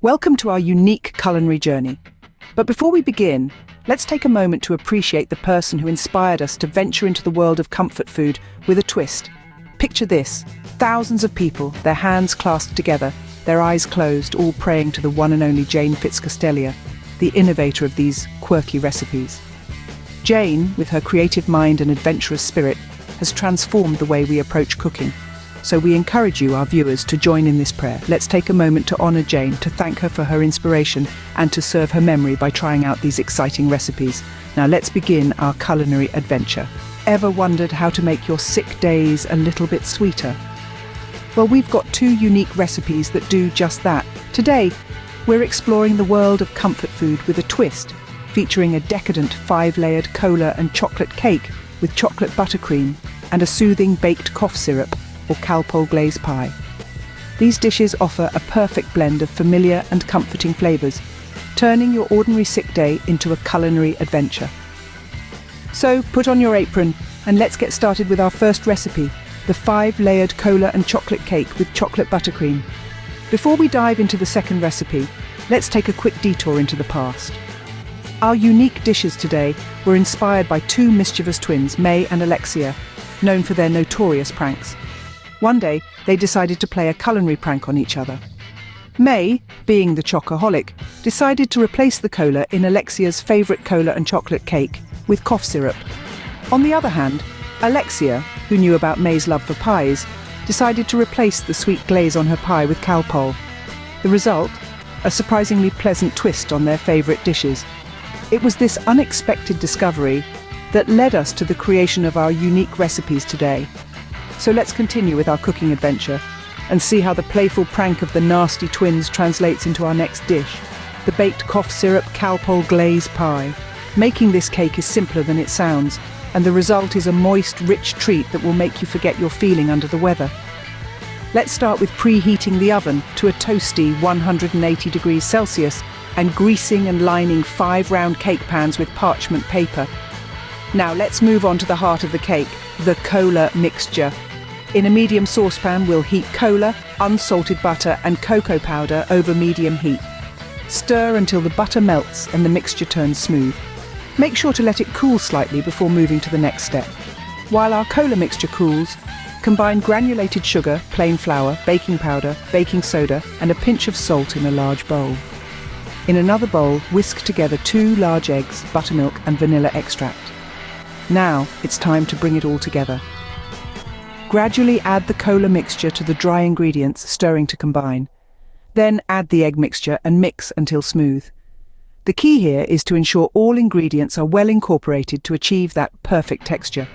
Welcome to our unique culinary journey. But before we begin, let's take a moment to appreciate the person who inspired us to venture into the world of comfort food with a twist. Picture this: thousands of people, their hands clasped together, their eyes closed, all praying to the one and only Jane Fitzcastelia, the innovator of these quirky recipes. Jane, with her creative mind and adventurous spirit, has transformed the way we approach cooking. So we encourage you, our viewers, to join in this prayer. Let's take a moment to honor Jane, to thank her for her inspiration and to serve her memory by trying out these exciting recipes. Now let's begin our culinary adventure. Ever wondered how to make your sick days a little bit sweeter? Well, we've got two unique recipes that do just that. Today, we're exploring the world of comfort food with a twist, featuring a decadent 5-layered cola and chocolate cake with chocolate buttercream and a soothing baked cough syrup or Calpol glaze pie. These dishes offer a perfect blend of familiar and comforting flavours, turning your ordinary sick day into a culinary adventure. So put on your apron and let's get started with our first recipe, the 5-layered cola and chocolate cake with chocolate buttercream. Before we dive into the second recipe, let's take a quick detour into the past. Our unique dishes today were inspired by two mischievous twins, May and Alexia, known for their notorious pranks. One day, they decided to play a culinary prank on each other. May, being the chocoholic, decided to replace the cola in Alexia's favourite cola and chocolate cake with cough syrup. On the other hand, Alexia, who knew about May's love for pies, decided to replace the sweet glaze on her pie with Calpol. The result? A surprisingly pleasant twist on their favourite dishes. It was this unexpected discovery that led us to the creation of our unique recipes today. So let's continue with our cooking adventure and see how the playful prank of the nasty twins translates into our next dish, the baked cough syrup Calpol glaze pie. Making this cake is simpler than it sounds, and the result is a moist, rich treat that will make you forget you're feeling under the weather. Let's start with preheating the oven to a toasty 180 degrees Celsius and greasing and lining 5 round cake pans with parchment paper. Now let's move on to the heart of the cake, the cola mixture. In a medium saucepan, we'll heat cola, unsalted butter and cocoa powder over medium heat. Stir until the butter melts and the mixture turns smooth. Make sure to let it cool slightly before moving to the next step. While our cola mixture cools, combine granulated sugar, plain flour, baking powder, baking soda and a pinch of salt in a large bowl. In another bowl, whisk together 2 large eggs, buttermilk and vanilla extract. Now it's time to bring it all together. Gradually add the cola mixture to the dry ingredients, stirring to combine. Then add the egg mixture and mix until smooth. The key here is to ensure all ingredients are well incorporated to achieve that perfect texture.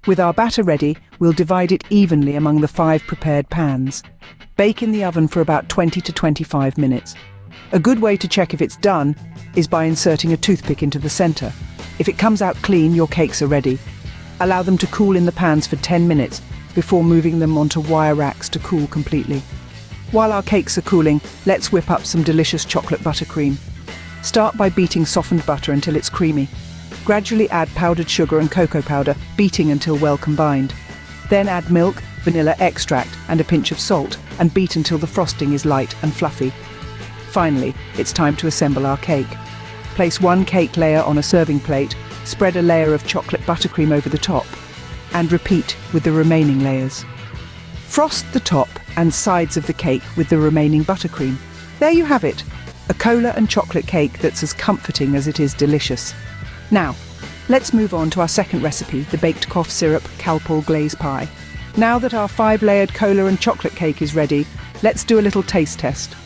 With our batter ready, we'll divide it evenly among the 5 prepared pans. Bake in the oven for about 20 to 25 minutes. A good way to check if it's done is by inserting a toothpick into the center. If it comes out clean, your cakes are ready. Allow them to cool in the pans for 10 minutes before moving them onto wire racks to cool completely. While our cakes are cooling, let's whip up some delicious chocolate buttercream. Start by beating softened butter until it's creamy. Gradually add powdered sugar and cocoa powder, beating until well combined. Then add milk, vanilla extract and a pinch of salt and beat until the frosting is light and fluffy. Finally, it's time to assemble our cake. Place 1 cake layer on a serving plate, spread a layer of chocolate buttercream over the top, and repeat with the remaining layers. Frost the top and sides of the cake with the remaining buttercream. There you have it, a cola and chocolate cake that's as comforting as it is delicious. Now, let's move on to our second recipe, the baked cough syrup Calpol glaze pie. Now that our 5-layered cola and chocolate cake is ready, let's do a little taste test.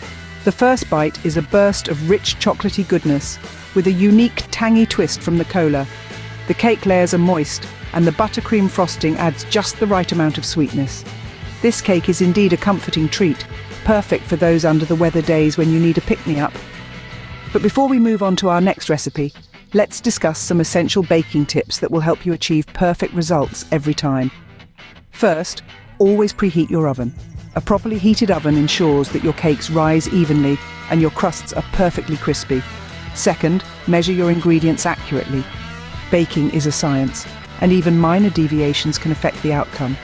The first bite is a burst of rich chocolatey goodness with a unique tangy twist from the cola. The cake layers are moist and the buttercream frosting adds just the right amount of sweetness. This cake is indeed a comforting treat, perfect for those under the weather days when you need a pick-me-up. But before we move on to our next recipe, let's discuss some essential baking tips that will help you achieve perfect results every time. First, always preheat your oven. A properly heated oven ensures that your cakes rise evenly and your crusts are perfectly crispy. Second, measure your ingredients accurately. Baking is a science, and even minor deviations can affect the outcome.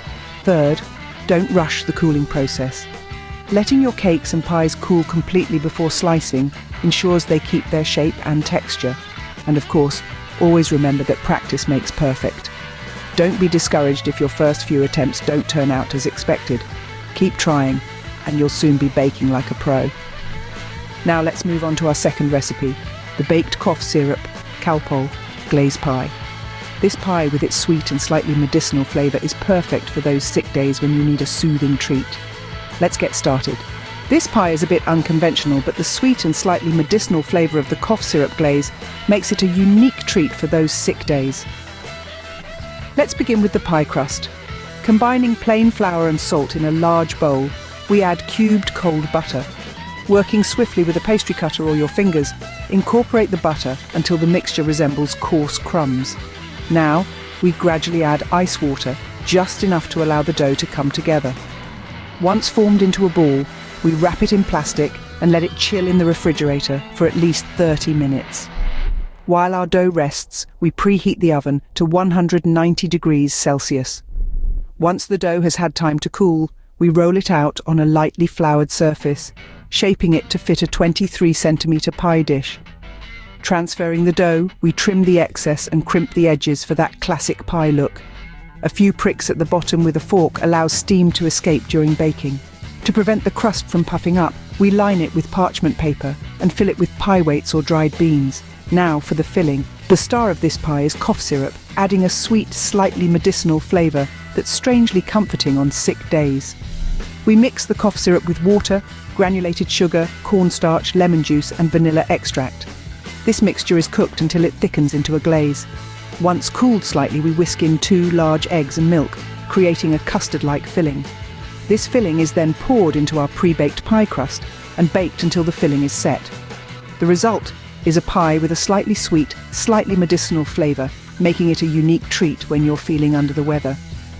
Third, don't rush the cooling process. Letting your cakes and pies cool completely before slicing ensures they keep their shape and texture. And of course, always remember that practice makes perfect. Don't be discouraged if your first few attempts don't turn out as expected. Keep trying, and you'll soon be baking like a pro. Now let's move on to our second recipe, the baked cough syrup, Calpol, glaze pie. This pie, with its sweet and slightly medicinal flavour, is perfect for those sick days when you need a soothing treat. Let's get started. This pie is a bit unconventional, but the sweet and slightly medicinal flavour of the cough syrup glaze makes it a unique treat for those sick days. Let's begin with the pie crust. Combining plain flour and salt in a large bowl, we add cubed cold butter. Working swiftly with a pastry cutter or your fingers, incorporate the butter until the mixture resembles coarse crumbs. Now, we gradually add ice water, just enough to allow the dough to come together. Once formed into a ball, we wrap it in plastic and let it chill in the refrigerator for at least 30 minutes. While our dough rests, we preheat the oven to 190 degrees Celsius. Once the dough has had time to cool, we roll it out on a lightly floured surface, shaping it to fit a 23-centimeter pie dish. Transferring the dough, we trim the excess and crimp the edges for that classic pie look. A few pricks at the bottom with a fork allows steam to escape during baking. To prevent the crust from puffing up, we line it with parchment paper and fill it with pie weights or dried beans. Now for the filling. The star of this pie is cough syrup, adding a sweet, slightly medicinal flavour that's strangely comforting on sick days. We mix the cough syrup with water, granulated sugar, cornstarch, lemon juice and vanilla extract. This mixture is cooked until it thickens into a glaze. Once cooled slightly, we whisk in 2 large eggs and milk, creating a custard-like filling. This filling is then poured into our pre-baked pie crust and baked until the filling is set. The result is a pie with a slightly sweet, slightly medicinal flavour, making it a unique treat when you're feeling under the weather.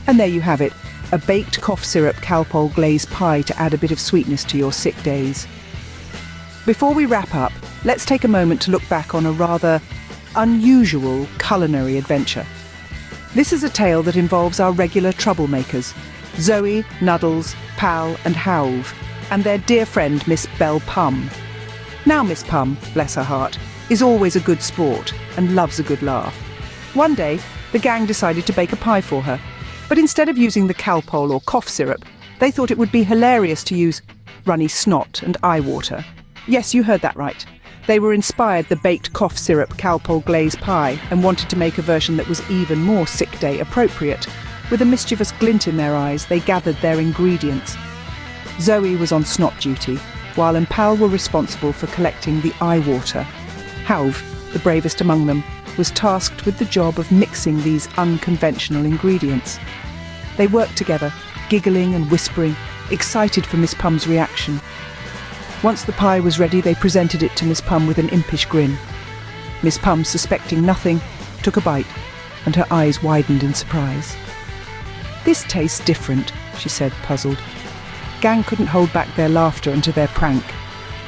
And there you have it, a baked cough syrup Calpol glaze pie to add a bit of sweetness to your sick days. Before we wrap up, let's take a moment to look back on a rather unusual culinary adventure. This is a tale that involves our regular troublemakers, Zoe, Nuddles, Pal and Halve, and their dear friend Miss Belle Pum. Now Miss Pum, bless her heart, is always a good sport and loves a good laugh. One day, the gang decided to bake a pie for her, but instead of using the Calpol or cough syrup, they thought it would be hilarious to use runny snot and eye water. Yes, you heard that right. They were inspired the baked cough syrup Calpol glaze pie and wanted to make a version that was even more sick day appropriate. With a mischievous glint in their eyes, they gathered their ingredients. Zoe was on snot duty, while Pal were responsible for collecting the eye water. Halve, the bravest among them, was tasked with the job of mixing these unconventional ingredients. They worked together, giggling and whispering, excited for Miss Pum's reaction. Once the pie was ready, they presented it to Miss Pum with an impish grin. Miss Pum, suspecting nothing, took a bite, and her eyes widened in surprise. "This tastes different," she said, puzzled. Gang couldn't hold back their laughter into their prank.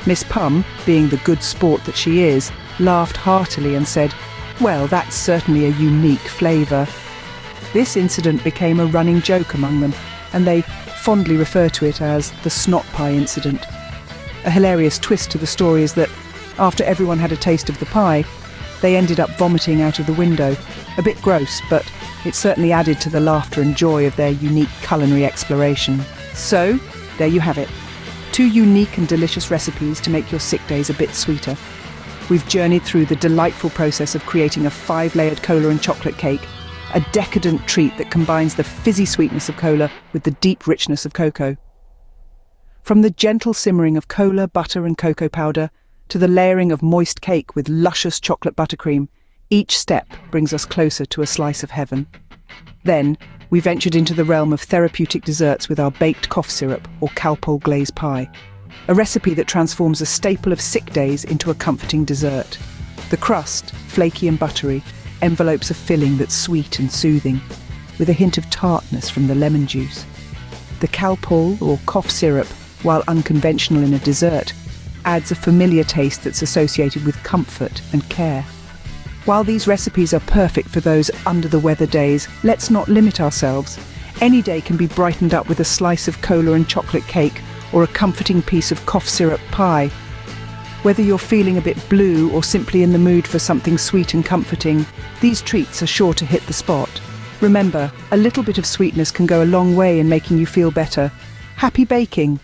Miss Pum, being the good sport that she is, laughed heartily and said, "Well, that's certainly a unique flavour." This incident became a running joke among them, and they fondly refer to it as the snot pie incident. A hilarious twist to the story is that, after everyone had a taste of the pie, they ended up vomiting out of the window. A bit gross, but it certainly added to the laughter and joy of their unique culinary exploration. So, there you have it. 2 unique and delicious recipes to make your sick days a bit sweeter. We've journeyed through the delightful process of creating a 5-layered cola and chocolate cake, a decadent treat that combines the fizzy sweetness of cola with the deep richness of cocoa. From the gentle simmering of cola, butter and cocoa powder, to the layering of moist cake with luscious chocolate buttercream, each step brings us closer to a slice of heaven. Then, we ventured into the realm of therapeutic desserts with our baked cough syrup or Calpol glaze pie, a recipe that transforms a staple of sick days into a comforting dessert. The crust, flaky and buttery, envelopes a filling that's sweet and soothing, with a hint of tartness from the lemon juice. The Calpol or cough syrup, while unconventional in a dessert, adds a familiar taste that's associated with comfort and care. While these recipes are perfect for those under-the-weather days, let's not limit ourselves. Any day can be brightened up with a slice of cola and chocolate cake or a comforting piece of cough syrup pie. Whether you're feeling a bit blue or simply in the mood for something sweet and comforting, these treats are sure to hit the spot. Remember, a little bit of sweetness can go a long way in making you feel better. Happy baking!